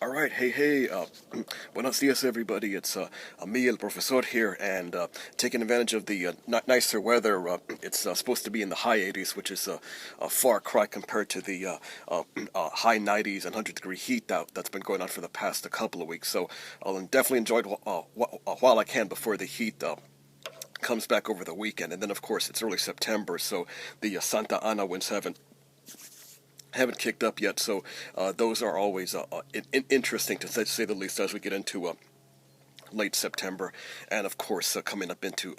All right, hey, buenos dias, everybody. It's me, el Profesor here, and taking advantage of the nicer weather. It's supposed to be in the high 80s, which is a far cry compared to the high 90s and 100-degree heat that's been going on for the past a couple of weeks. So I'll definitely enjoy it while I can before the heat comes back over the weekend. And then, of course, it's early September, so the Santa Ana winds haven't kicked up yet, so those are always interesting to say the least as we get into late September, and of course coming up into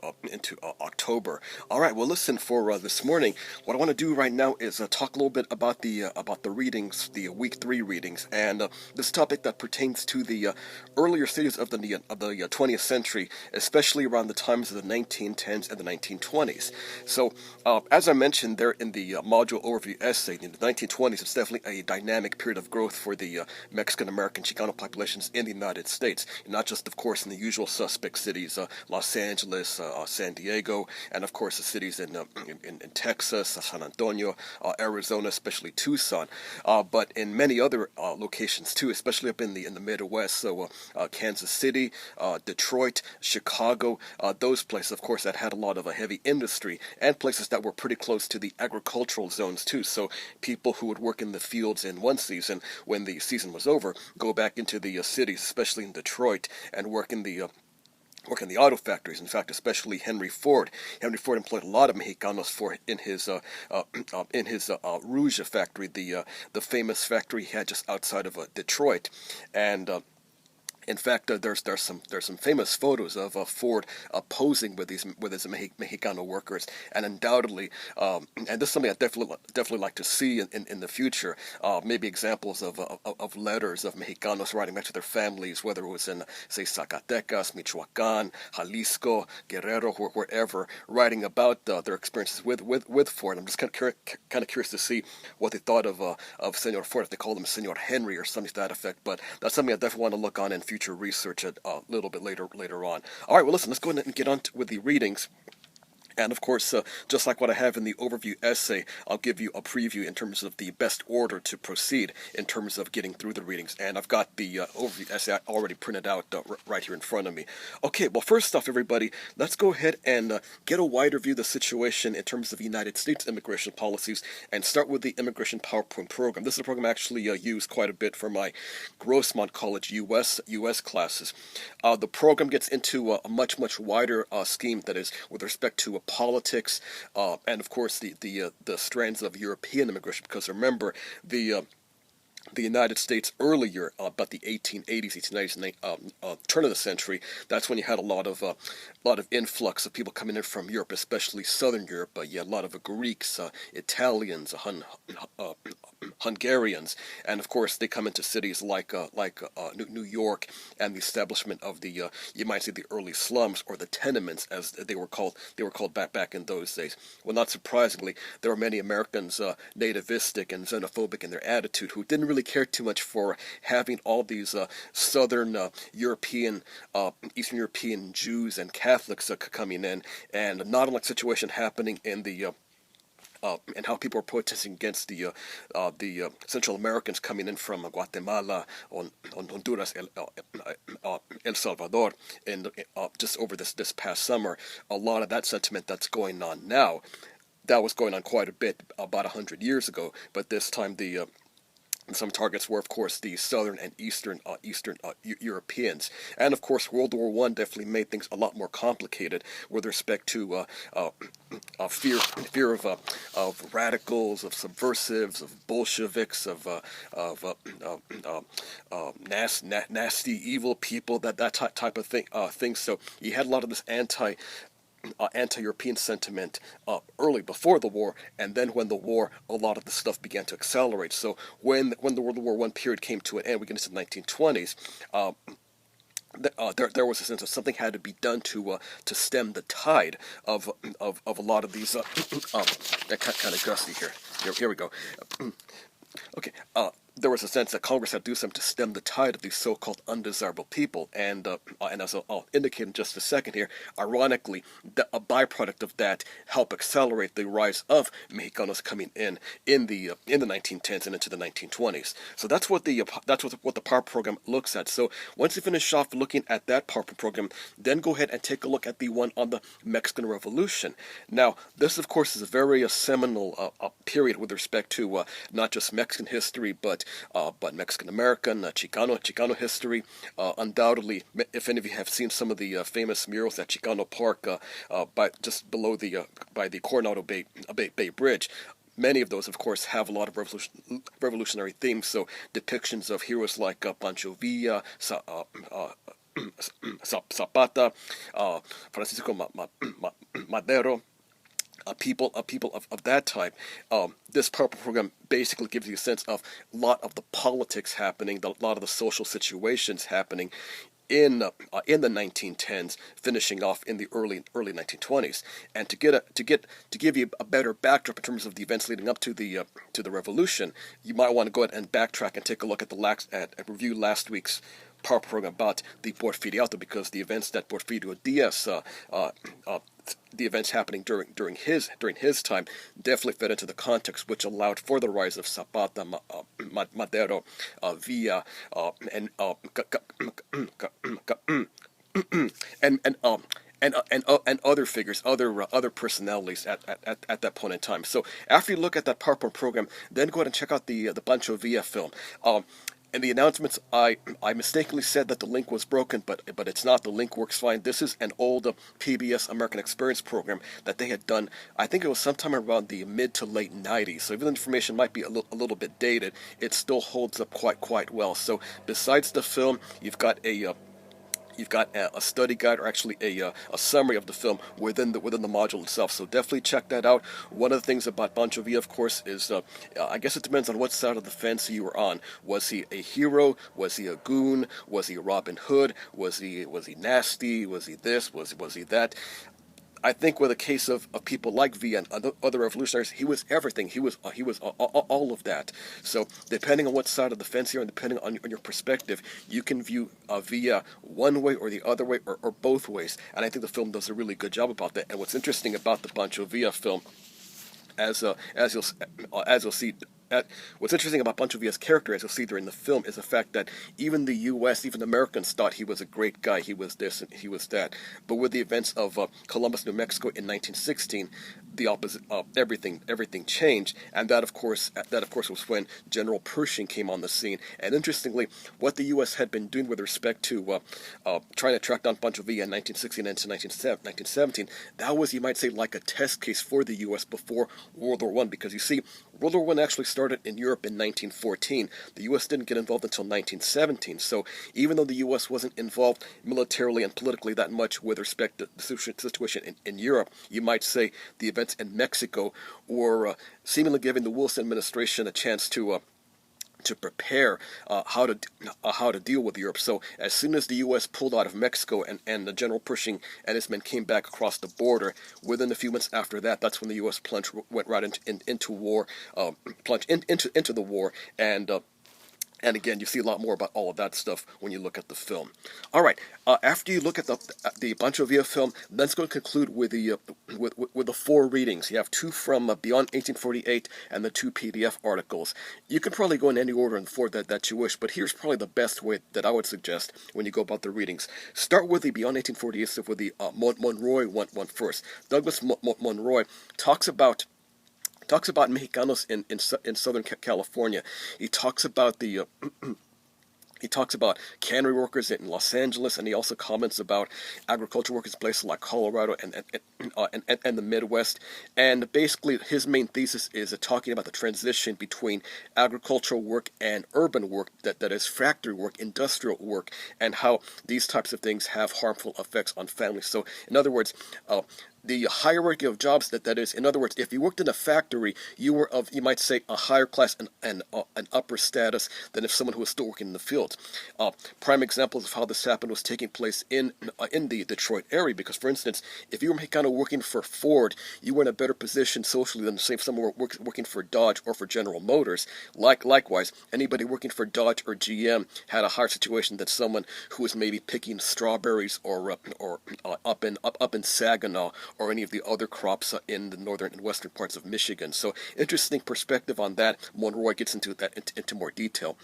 October. All right, well, listen, for this morning, what I want to do right now is talk a little bit about the readings, the week 3 readings, and this topic that pertains to the earlier stages of the 20th century, especially around the times of the 1910s and the 1920s. So, as I mentioned there in the module overview essay, in the 1920s, it's definitely a dynamic period of growth for the Mexican American Chicano populations in the United States, and not just, of course, in the usual suspect cities, Los Angeles, San Diego, and of course the cities in Texas, San Antonio, Arizona, especially Tucson, but in many other locations too, especially up in the Midwest. So Kansas City, Detroit, Chicago, those places, of course, that had a lot of a heavy industry, and places that were pretty close to the agricultural zones too. So people who would work in the fields in one season, when the season was over, go back into the cities, especially in Detroit, and work in the auto factories. In fact, especially Henry Ford. Henry Ford employed a lot of Mexicanos in his Rouge factory, the famous factory he had just outside of Detroit, and in fact, there's some famous photos of Ford posing with his Mexicano workers, and undoubtedly, and this is something I definitely like to see in the future. Maybe examples of letters of Mexicanos writing back to their families, whether it was in, say, Zacatecas, Michoacan, Jalisco, Guerrero, wherever, writing about their experiences with Ford. I'm just kind of curious to see what they thought of Senor Ford, if they called him Senor Henry or something to that effect. But that's something I definitely want to look on in future research a little bit later on. All right, well, listen, let's go ahead and get on with the readings. And of course, just like what I have in the overview essay, I'll give you a preview in terms of the best order to proceed in terms of getting through the readings. And I've got the overview essay already printed out right here in front of me. Okay, well, first off, everybody, let's go ahead and get a wider view of the situation in terms of United States immigration policies, and start with the Immigration PowerPoint program. This is a program I actually use quite a bit for my Grossmont College U.S. classes. The program gets into a much wider scheme, that is, with respect to politics, and of course the strands of European immigration. Because remember, the United States earlier, about the 1880s, 1890s, turn of the century, that's when you had a lot of influx of people coming in from Europe, especially Southern Europe. You had a lot of Greeks, Italians, Hungarians, and of course they come into cities like New York, and the establishment of the you might say the early slums, or the tenements as they were called. They were called back in those days. Well, not surprisingly, there were many Americans nativistic and xenophobic in their attitude, who didn't really care too much for having all these Southern European, Eastern European Jews and Catholics coming in, and not unlike situation happening in the and how people were protesting against the Central Americans coming in from Guatemala, on Honduras, El Salvador, and just over this past summer. A lot of that sentiment that's going on now, that was going on quite a bit about 100 years ago, but this time the some targets were, of course, the Southern and Eastern Europeans, and of course, World War One definitely made things a lot more complicated with respect to fear of radicals, of subversives, of Bolsheviks, nasty evil people, that type of thing. So you had a lot of this anti-European sentiment early before the war, and then when the war, a lot of the stuff began to accelerate. So when the World War One period came to an end, we get into the 1920s. There was a sense that something had to be done to stem the tide of a lot of these. That kind of gusty here. Here we go. Okay. there was a sense that Congress had to do something to stem the tide of these so-called undesirable people. And as I'll indicate in just a second here, ironically, a byproduct of that helped accelerate the rise of Mexicanos coming in the 1910s and into the 1920s. So that's what the PAR program looks at. So once you finish off looking at that PAR program, then go ahead and take a look at the one on the Mexican Revolution. Now, this of course is a very seminal period with respect to not just Mexican history, but Mexican American, Chicano history. Undoubtedly, if any of you have seen some of the famous murals at Chicano Park, by just below by the Coronado Bay Bridge. Many of those, of course, have a lot of revolutionary themes. So depictions of heroes like Pancho Villa, Zapata, Francisco Madero, people of that type. This purple program basically gives you a sense of a lot of the politics happening, a lot of the social situations happening in the 1910s, finishing off in the early 1920s. And to give you a better backdrop in terms of the events leading up to the revolution, you might want to go ahead and backtrack and take a look at review last week's PAR program about the Porfiriato, because the events that Porfirio Diaz the events happening during his time definitely fit into the context which allowed for the rise of Zapata, Madero, Villa, and and other figures, other personalities at that point in time. So after you look at that PowerPoint program, then go ahead and check out the Pancho Villa film. In the announcements, I mistakenly said that the link was broken, but it's not. The link works fine. This is an old PBS American Experience program that they had done. I think it was sometime around the mid to late 90s. So even the information might be a little bit dated, it still holds up quite well. So besides the film, you've got a study guide, or actually a summary of the film within the module itself. So definitely check that out. One of the things about Pancho Villa, of course, is I guess it depends on what side of the fence you were on. Was he a hero? Was he a goon? Was he a Robin Hood? Was he nasty? Was he this? Was he that? I think with a case of people like Villa and other revolutionaries, he was everything. He was all of that. So depending on what side of the fence you're on, depending on your perspective, you can view Villa one way or the other way, or both ways. And I think the film does a really good job about that. And what's interesting about the Pancho Villa film, as you'll see. What's interesting about Pancho Villa's character, as you'll see during the film, is the fact that even the U.S., even Americans thought he was a great guy. He was this and he was that. But with the events of Columbus, New Mexico in 1916, the opposite, everything changed, and that of course was when General Pershing came on the scene. And interestingly, what the U.S. had been doing with respect to trying to track down Pancho Villa in 1916 and into 1917, that was, you might say, like a test case for the U.S. before World War I, because you see, World War I actually started in Europe in 1914. The U.S. didn't get involved until 1917. So even though the U.S. wasn't involved militarily and politically that much with respect to the situation in Europe, you might say the events in Mexico were seemingly giving the Wilson administration a chance to prepare how to deal with Europe. So as soon as the U.S. pulled out of Mexico and the General Pershing and his men came back across the border, within a few months after that, that's when the U.S. went right into war, plunged into the war, and again, you see a lot more about all of that stuff when you look at the film. All right, after you look at the Pancho Villa film, let's go and conclude with the four readings. You have two from Beyond 1848 and the two PDF articles. You can probably go in any order in the four that you wish, but here's probably the best way that I would suggest when you go about the readings. Start with the Beyond 1848 stuff, with the Monroy one first. Douglas Monroy talks about Mexicanos in Southern California. He talks about he talks about cannery workers in Los Angeles, and he also comments about agricultural workers in places like Colorado and the Midwest. And basically, his main thesis is talking about the transition between agricultural work and urban work, that is factory work, industrial work, and how these types of things have harmful effects on families. So, in other words, the hierarchy of jobs, that is, in other words, if you worked in a factory, you were of, you might say, a higher class and an upper status than if someone who was still working in the field. Prime examples of how this happened was taking place in the Detroit area, because, for instance, if you were kind of working for Ford, you were in a better position socially than, say, if someone were working for Dodge or for General Motors. Likewise, anybody working for Dodge or GM had a higher situation than someone who was maybe picking strawberries or up in Saginaw or any of the other crops in the northern and western parts of Michigan. So interesting perspective on that. Monroy gets into that into more detail.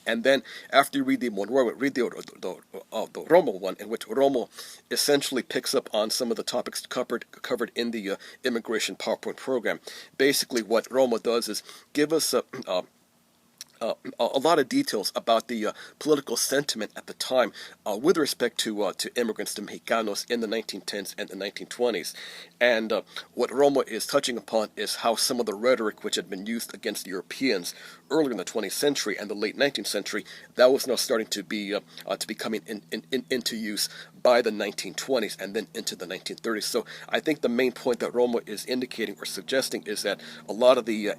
And then after you read the Monroy, read the Romo one, in which Romo essentially picks up on some of the topics covered in the immigration PowerPoint program. Basically, what Romo does is give us a lot of details about the political sentiment at the time with respect to immigrants, to Mexicanos in the 1910s and the 1920s. And what Romo is touching upon is how some of the rhetoric which had been used against Europeans earlier in the 20th century and the late 19th century, that was now starting to be coming into use by the 1920s and then into the 1930s. So I think the main point that Romo is indicating or suggesting is that a lot of the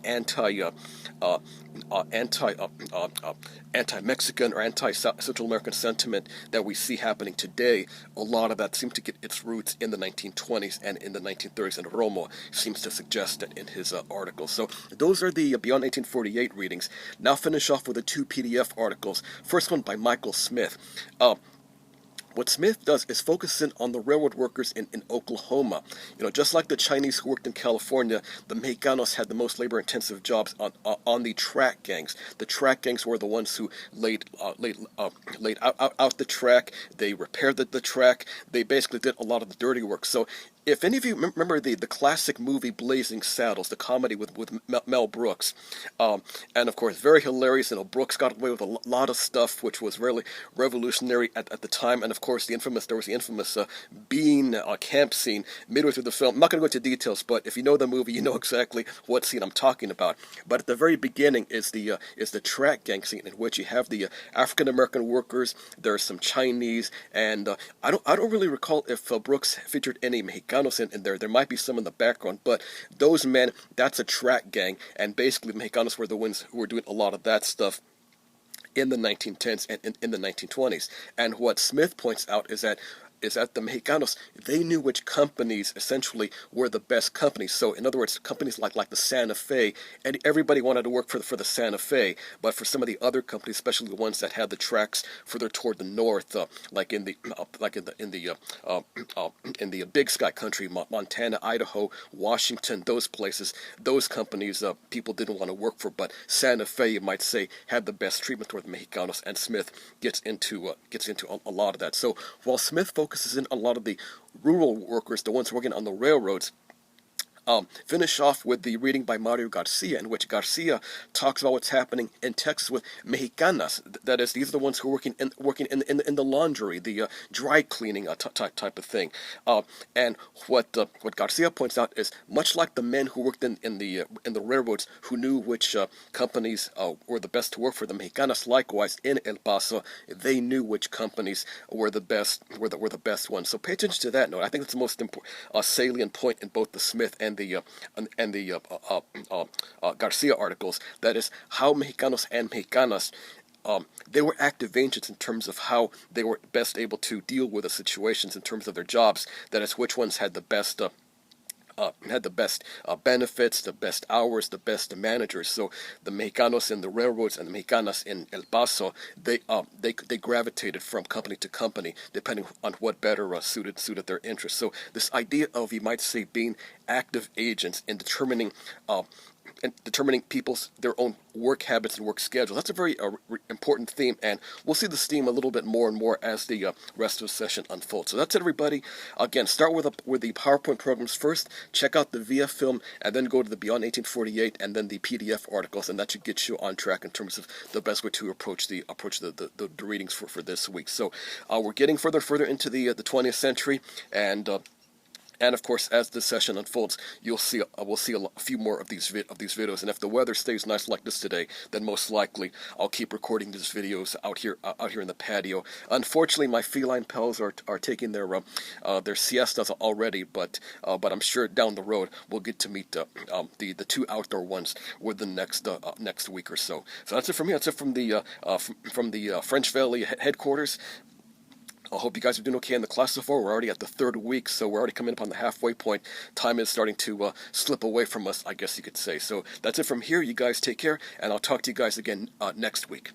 anti-Mexican or anti-Central American sentiment that we see happening today, a lot of that seems to get its roots in the 1920s and in the 1930s, and Romo seems to suggest that in his article. So those are the Beyond 1848 readings. Now finish off with the two PDF articles. First one by Michael Smith. What Smith does is focus in on the railroad workers in Oklahoma. Just like the Chinese who worked in California, the Mexicanos had the most labor-intensive jobs on the track gangs. The track gangs were the ones who laid out the track. They repaired the track. They basically did a lot of the dirty work. So if any of you remember the classic movie Blazing Saddles, the comedy with Mel Brooks, and of course very hilarious, Brooks got away with a lot of stuff which was really revolutionary at the time, and of course there was the infamous bean camp scene midway through the film. I'm not going to go into details, but if you know the movie, you know exactly what scene I'm talking about. But at the very beginning is the track gang scene, in which you have the African American workers. There's some Chinese, and I don't really recall if Brooks featured any Mexicanos in there. There might be some in the background, but those men, that's a track gang, and basically the Mexicanos were the ones who were doing a lot of that stuff in the 1910s and in the 1920s. And what Smith points out is that the Mexicanos, they knew which companies essentially were the best companies. So in other words, companies like the Santa Fe, and everybody wanted to work for the Santa Fe, but for some of the other companies, especially the ones that had the tracks further toward the north, like in the Big Sky country, Montana, Idaho, Washington, those places, those companies people didn't want to work for. But Santa Fe, you might say, had the best treatment toward the Mexicanos, and Smith gets into a lot of that. So while Smith focuses in on a lot of the rural workers, the ones working on the railroads, finish off with the reading by Mario Garcia, in which Garcia talks about what's happening in Texas with Mexicanas. That is, these are the ones who are working in the laundry, the dry cleaning type of thing. And what Garcia points out is, much like the men who worked in the railroads, who knew which companies were the best to work for, the Mexicanas likewise in El Paso, they knew which companies were the best ones. So pay attention to that note. I think that's the most salient point in both the Smith and the Garcia articles. That is, how Mexicanos and Mexicanas, they were active agents in terms of how they were best able to deal with the situations in terms of their jobs. That is, which ones had the best benefits, the best hours, the best managers. So the Mexicanos in the railroads and the Mexicanas in El Paso, they gravitated from company to company depending on what better suited their interests. So this idea of, you might say, being active agents in determining people's their own work habits and work schedules. That's a very important theme, and we'll see this theme a little bit more and more as the rest of the session unfolds. So that's it, everybody. Again, start with the PowerPoint programs first, check out the VF film, and then go to the Beyond 1848 and then the PDF articles, and that should get you on track in terms of the best way to approach the readings for this week. So we're getting further into the 20th century, and And of course, as the session unfolds, we'll see a few more of these videos. And if the weather stays nice like this today, then most likely I'll keep recording these videos out here in the patio. Unfortunately, my feline pals are taking their siestas already, but I'm sure down the road we'll get to meet the two outdoor ones within the next week or so. So that's it from me. That's it from the French Valley headquarters. I hope you guys are doing okay in the class so far. We're already at the third week, so we're already coming up on the halfway point. Time is starting to slip away from us, I guess you could say. So that's it from here. You guys take care, and I'll talk to you guys again next week.